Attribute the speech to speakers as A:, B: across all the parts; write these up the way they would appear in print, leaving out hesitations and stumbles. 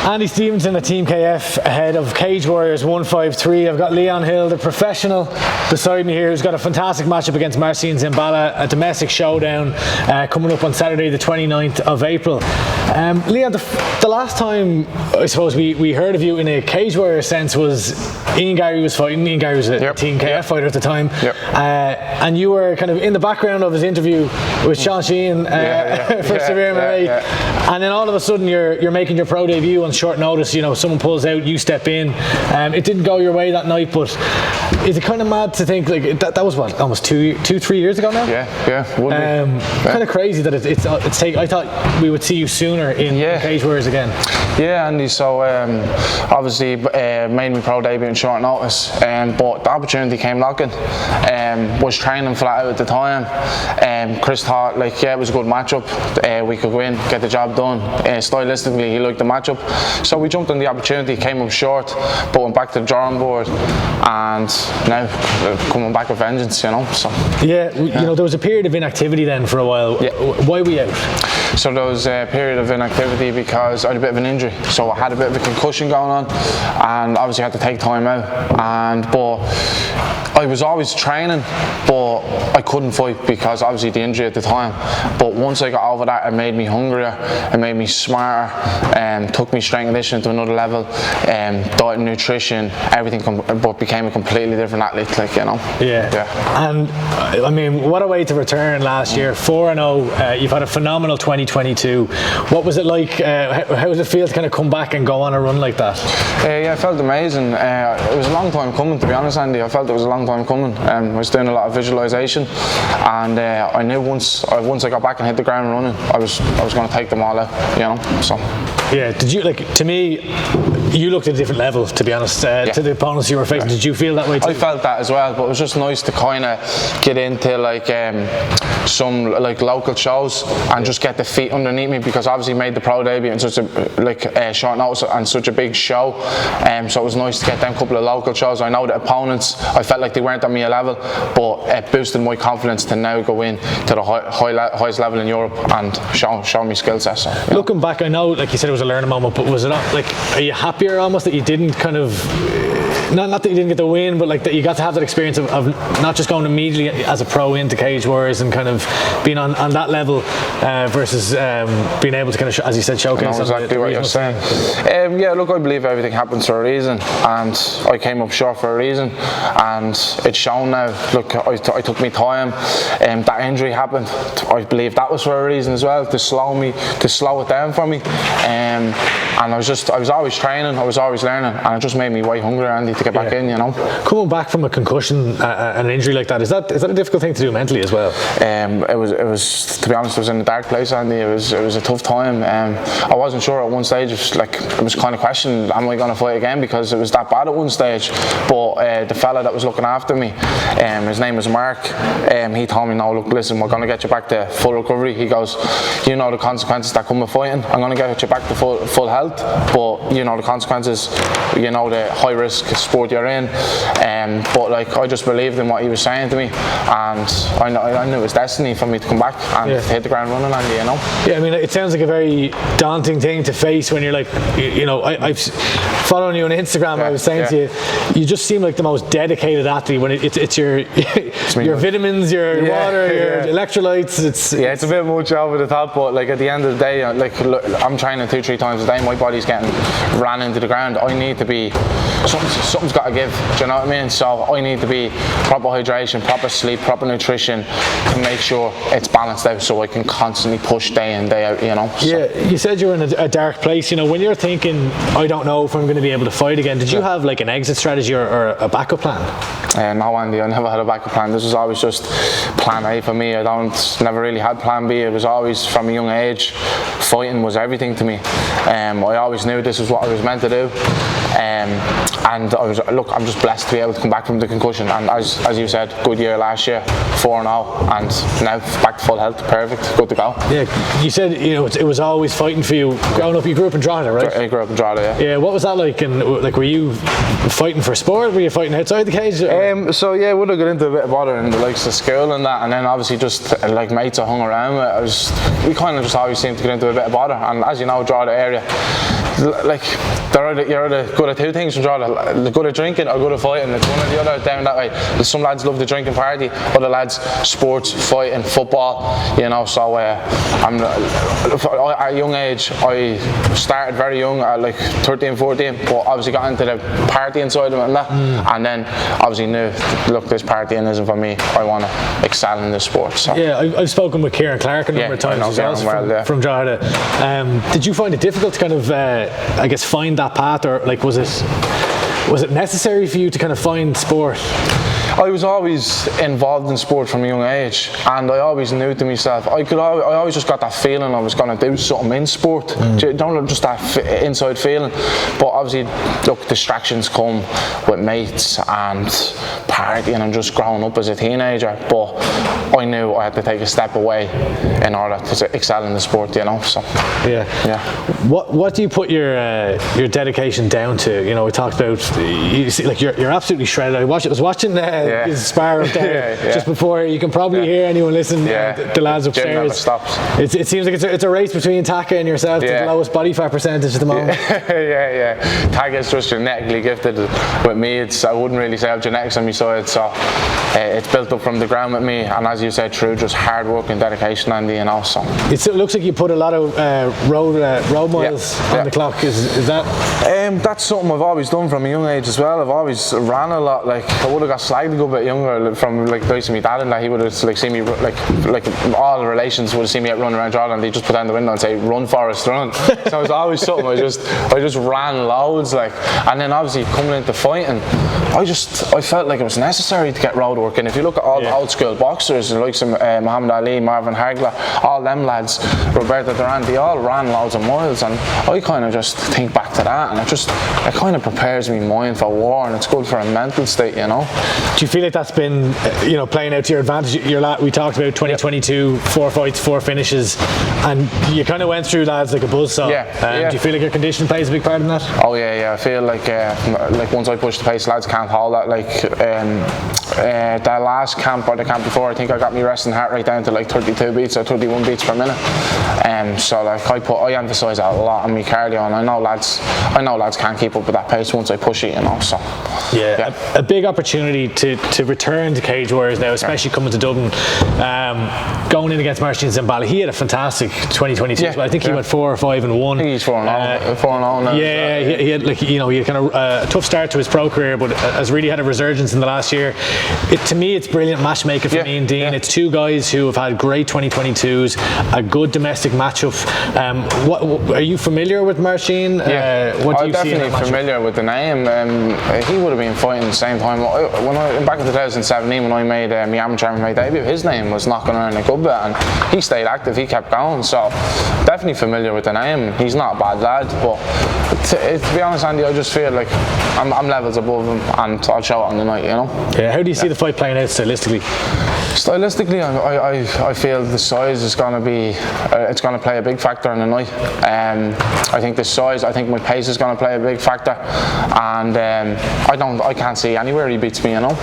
A: Andy Stevenson at Team KF ahead of Cage Warriors 153. I've got Leon Hill, the professional, beside me here, who's got a fantastic matchup against Marcin Zembala, a domestic showdown coming up on Saturday the 29th of April. Leon, the last time I suppose we heard of you in a Cage Warrior sense was Ian Gary was fighting. Ian Gary was a Team KF fighter at the time, and you were kind of in the background of his interview with Sean Sheehan for SevereMMA, and then all of a sudden you're making your pro debut on short notice. You know, someone pulls out, you step in. It didn't go your way that night, but is it kind of mad to think like that was what, almost 2-3 years ago now? Kind of crazy that it's taken. I thought we would see you sooner in Cage Warriors again.
B: Yeah, Andy. So obviously made me pro debut in short notice, but the opportunity came knocking. Was training flat out at the time. Chris thought it was a good matchup. We could win, get the job done. Stylistically, he liked the matchup, so we jumped on the opportunity. Came up short, but went back to the drawing board, and now coming back with vengeance. You know. So
A: you know, there was a period of inactivity then for a while. Why were we out?
B: So there was a period of inactivity because I had a bit of an injury. So I had a bit of a concussion going on, and obviously I had to take time out. But I was always training, but I couldn't fight because obviously the injury at the time. But once I got over that, it made me hungrier, it made me smarter, took me strength and conditioning to another level, diet and nutrition, everything, but became a completely different athlete, like, you know.
A: And I mean, what a way to return last year, 4-0. You've had a phenomenal 2022. What was it like? How does it feel to kind of come back and go on a run like that?
B: Yeah, I felt amazing. It was a long time coming, to be honest, Andy. I felt it was a long time coming. I was doing a lot of visualization, and I knew once I got back and hit the ground running, I was going to take them all out, you know. So
A: yeah, did you, like, to me, you looked at a different level, to be honest, to the opponents you were facing. Did you feel that way too?
B: I felt that as well, but it was just nice to kind of get into some local shows and just get the feet underneath me, because obviously made the pro debut in such a short notice and such a big show, so it was nice to get them couple of local shows. I know the opponents, I felt like they weren't on me a level, but it boosted my confidence to now go in to the highest level in Europe and show me skill sets. So,
A: looking back, I know, like you said, it was a learning moment, but was it not, like, are you happier almost that you didn't kind of, not that you didn't get the win, but like that you got to have that experience of not just going immediately as a pro into Cage Warriors and kind of being on that level versus being able to kind of, as you said, showcase.
B: I know exactly what you're saying. Yeah, look, I believe everything happens for a reason, and I came up short for a reason, and it's shown now. Look, I took me time, that injury happened. I believe that was for a reason as well, to slow it down for me. And I was always training, I was always learning, and it just made me way hungrier, Andy, to get back in, you know.
A: Coming back from a concussion and an injury like that, is that a difficult thing to do mentally as well?
B: It was, to be honest, it was in a dark place, Andy. It was a tough time. I wasn't sure at one stage. It was kind of questioned, am I going to fight again, because it was that bad at one stage. But the fella that was looking after me, his name was Mark, he told me, no, look, listen, we're going to get you back to full recovery. He goes, you know the consequences that come with fighting. I'm going to get you back to full health, but you know the consequences, you know the high risk sport you're in. But like, I just believed in what he was saying to me, and I knew it was destiny for me to come back and hit the ground running, Andy, you know. Yeah,
A: I mean, it sounds like a very daunting thing to face when you're like, you know, I've following you on Instagram. I was saying to you, you just seem like the most dedicated athlete when it's your vitamins, your water, your electrolytes. It's
B: a bit much over the top, but like at the end of the day, like, look, I'm training 2-3 times a day. My body's getting ran into the ground. I need to be, something's got to give. Do you know what I mean? So I need to be proper hydration, proper sleep, proper nutrition to make sure it's balanced out, so I can constantly push day in, day out, you know. So.
A: Yeah, you said you were in a dark place. You know, when you're thinking, I don't know if I'm going to be able to fight again, did you have like an exit strategy or a backup plan?
B: No, Andy, I never had a backup plan. This was always just plan A for me. I never really had plan B. It was always, from a young age, fighting was everything to me. I always knew this is what I was meant to do. And I'm just blessed to be able to come back from the concussion, and as you said, good year last year, 4-0, and now back to full health, perfect, good to go.
A: Yeah, you said, you know, it was always fighting for you growing up. You grew up in Drogheda, right?
B: I grew up in Drogheda, yeah.
A: Yeah, what was that like? And like, were you fighting for sport? Were you fighting outside the cage?
B: So yeah, would have got into a bit of bother in the likes of school and that, and then obviously just like mates I hung around with, we kind of just always seemed to get into a bit of bother. And as you know, Drogheda area, like you're either good at two things, good at drinking or good at fighting. It's one or the other down that way. Some lads love the drinking party, other lads sports, fighting, football, you know. So at a young age, I started very young at like 13, 14, but obviously got into the partying side of it and that, and then obviously knew, look, this partying isn't for me. I want to excel in this sport. So.
A: Yeah, I've spoken with Kieran Clark a number of times as well from Drogheda. Did you find it difficult to kind of, I guess, find that path, or like was it necessary for you to kind of find sport?
B: I was always involved in sport from a young age, and I always knew to myself I always just got that feeling I was going to do something in sport. Don't just that inside feeling. But obviously, look, distractions come with mates and partying and just growing up as a teenager. But I knew I had to take a step away in order to excel in the sport, you know. So
A: yeah. What do you put your dedication down to? You know, we talked about, you see, like you're absolutely shredded. I was watching his spar up there just before. You can probably hear anyone listening. The lads upstairs.
B: Stops.
A: It seems like it's a race between Taka and yourself to the lowest body fat percentage at the moment.
B: Taka is just genetically gifted. With me, I wouldn't really say I have genetics on my side. So it's built up from the ground with me, and as you said, through just hard work and dedication, Andy, you know. So
A: it looks like you put a lot of road miles on the clock. Is that?
B: That's something I've always done from a young age as well. I've always ran a lot. Like I would have got slagged a good bit younger from like the my dad, and that he would have like seen me like all the relations would have seen me out running around Jordan, and they just put down the window and say, "Run, Forrest, run." So it was always something I just ran loads, like. And then obviously coming into fighting, I felt like it was necessary to get road work. And if you look at all the old school boxers, the likes of Muhammad Ali, Marvin Hagler, all them lads, Roberto Duran, they all ran loads of miles, and I kind of just think back to that, and it kind of prepares me mind for war, and it's good for a mental state, you know.
A: Do you feel like that's been, playing out to your advantage? We talked about 2022, 4 fights, 4 finishes, and you kind of went through lads like a buzzsaw. Do you feel like your condition plays a big part in that?
B: Oh yeah. I feel like once I push the pace, lads can't hold that. Like that last camp or the camp before, I think I got my resting heart rate down to like 32 beats or 31 beats per minute. So like I emphasise that a lot on my cardio, and I know lads can't keep up with that pace once I push it, you know. So
A: a big opportunity to return to Cage Warriors now, especially coming to Dublin, going in against Marcin Zembala. He had a fantastic 2022 as well. I think he went 4 or 5 and 1.
B: I think he's 4-0 now.
A: He had he had kind of a tough start to his pro career, but has really had a resurgence in the last year. To me, it's brilliant matchmaking for me and Dean. It's two guys who have had great 2022s, a good domestic matchup. Are you familiar with Marcin? What do you see in that matchup?
B: I'm definitely familiar with the name. He would have been fighting at the same time. Back in 2017, when I made my amateur MMA debut, his name was knocking around a good bit, and he stayed active. He kept going. So definitely familiar with the name. He's not a bad lad, but to be honest, Andy, I just feel like I'm levels above him, and I'll show it on the night, you know.
A: How do you see the fight playing out stylistically?
B: Stylistically, I feel the size is going to be it's going to play a big factor in the night. I think the size, I think my pace is going to play a big factor, and I can't see anywhere he beats me, you know.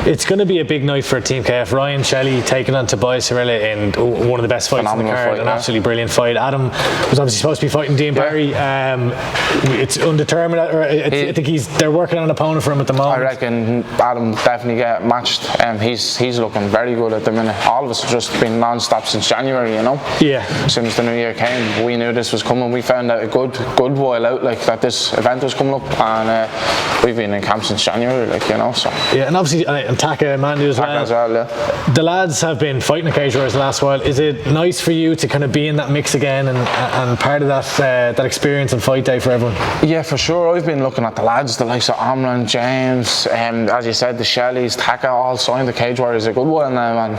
A: It's going to be a big night for Team KF. Ryan Shelley taking on Tobias Harila in one of the best fights in the card, an absolutely brilliant fight. Adam was obviously supposed to be fighting Dean Barry. It's undetermined, or I think they're working on an opponent for him at the moment.
B: I reckon Adam definitely get matched. He's looking very good at the minute. All of us have just been non-stop since January, you know. Since the new year came, we knew this was coming. We found out a good while out, like, that this event was coming up, and we've been in camp since January, like, you know. So
A: and obviously and Taka and Mandu as well. The lads have been fighting at Cage Warriors the last while. Is it nice for you to kind of be in that mix again and part of that experience on fight day for everyone? Yeah,
B: for sure. I've been looking at the lads, the likes of Amran, James, as you said, the Shelleys, Taka, all signed the Cage Warriors a good while now, and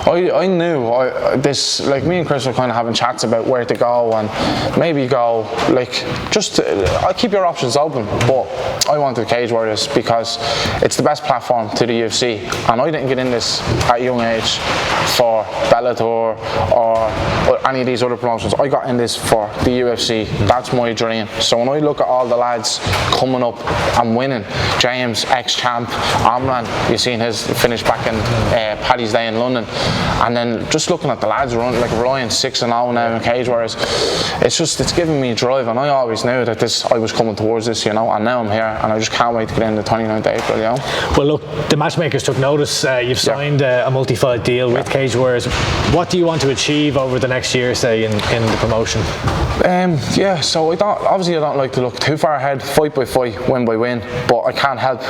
B: I knew this, like, me and Chris were kind of having chats about where to go, and maybe go, like, just I'll keep your options open, but I wanted Cage Warriors because it's the best platform to the UFC, and I didn't get in this at a young age for Bellator or any of these other promotions. I got in this for the UFC. That's my dream. So when I look at all the lads coming up and winning, James, ex-champ, Amran, you've seen his finish back in Paddy's Day in London, and then just looking at the lads run, like Ryan 6-0 now in Cage Warriors, it's giving me drive, and I always knew that I was coming towards this, you know, and now I'm here, and I just can't wait to get in the 29th of April, you know.
A: Well, look, the matchmakers took notice. You've signed a multi-fight deal with Cage Warriors. What do you want to achieve over the next year, say, in the promotion?
B: Yeah, so I don't like to look too far ahead, fight by fight, win by win, but I can't help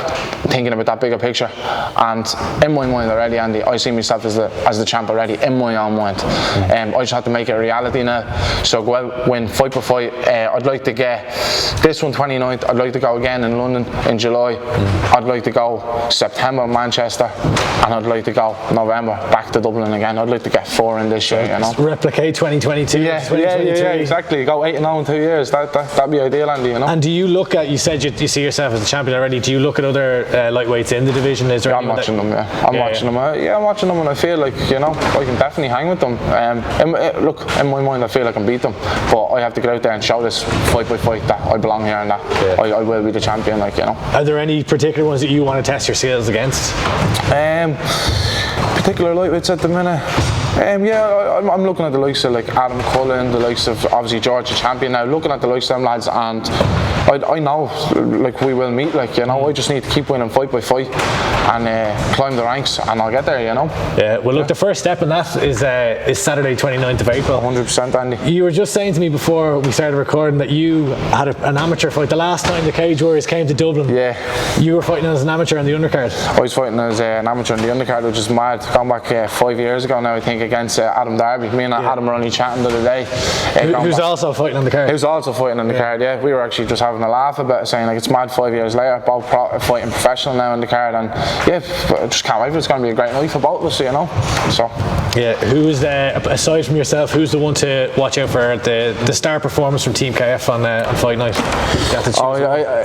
B: thinking about that bigger picture. And in my mind already, Andy, I see myself as the champ already in my own mind. I just have to make it a reality now. So go out, win fight by fight. I'd like to get this one 29th. I'd like to go again in London in July. I'd like to go September in Manchester, and I'd like to go November back to Dublin again. I'd like to get 4 in this year, you know.
A: Replicate 2022.
B: Yeah, 2023. Yeah, exactly. Go 8-0 in 2 years. That'd be ideal, Andy, you know.
A: And do you look at? You said you see yourself as a champion already. Do you look at other lightweights in the division? Is there?
B: I'm watching them. Yeah, I'm watching them. I'm watching them, and I feel like, you know, I can definitely hang with them. Look, in my mind, I feel like I can beat them, but I have to get out there and show this fight by fight that I belong here and that I will be the champion. Like, you know. Are
A: there any particular ones that you want to test your skills against?
B: Particular lightweights at the minute. I'm looking at the likes of like Adam Cullen, the likes of obviously George, the champion now. Looking at the likes of them lads, and I know like we will meet. Like, you know, I just need to keep winning fight by fight and climb the ranks, and I'll get there. You know.
A: Yeah. Well, look, the first step in that is Saturday, 29th of April.
B: 100%, Andy.
A: You were just saying to me before we started recording that you had an amateur fight. The last time the Cage Warriors came to Dublin, you were fighting as an amateur on the undercard.
B: I was fighting as an amateur on the undercard, which is mad. Gone back 5 years ago now, I think, against Adam Darby. Me and Adam were only chatting the other day.
A: Who's also fighting on the card?
B: Who's also fighting on the card, yeah. We were actually just having a laugh about it, saying like it's mad 5 years later, both fighting professional now on the card, and yeah, I just can't wait for it. It's going to be a great night for both of us, you know. So
A: yeah, who's aside from yourself, who's the one to watch out for the star performance from Team KF on fight night?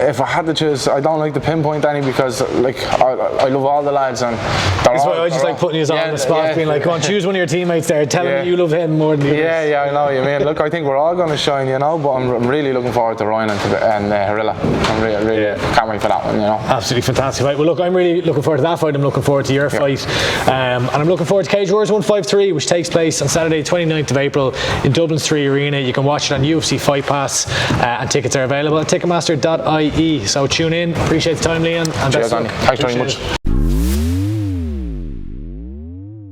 B: If I had to choose, I don't like to pinpoint any, because like I love all the lads, and
A: that's why I just like putting you on the spot, being like, go on, choose one of your teammates there, tell them you love him more than the others.
B: Yeah, I know what you mean. Look, I think we're all going to shine, you know, but I'm really looking forward to Ryan and Harilla. I'm really can't wait for that one, you know.
A: Absolutely fantastic fight. Well, look, I'm really looking forward to that fight. I'm looking forward to your fight, and I'm looking forward to Cage Warriors 153, which takes place on Saturday, 29th of April in Dublin's 3 Arena. You can watch it on UFC Fight Pass, and tickets are available at ticketmaster.ie. So tune in. Appreciate the time, Leon, and
B: cheers, Andy. Thanks very much.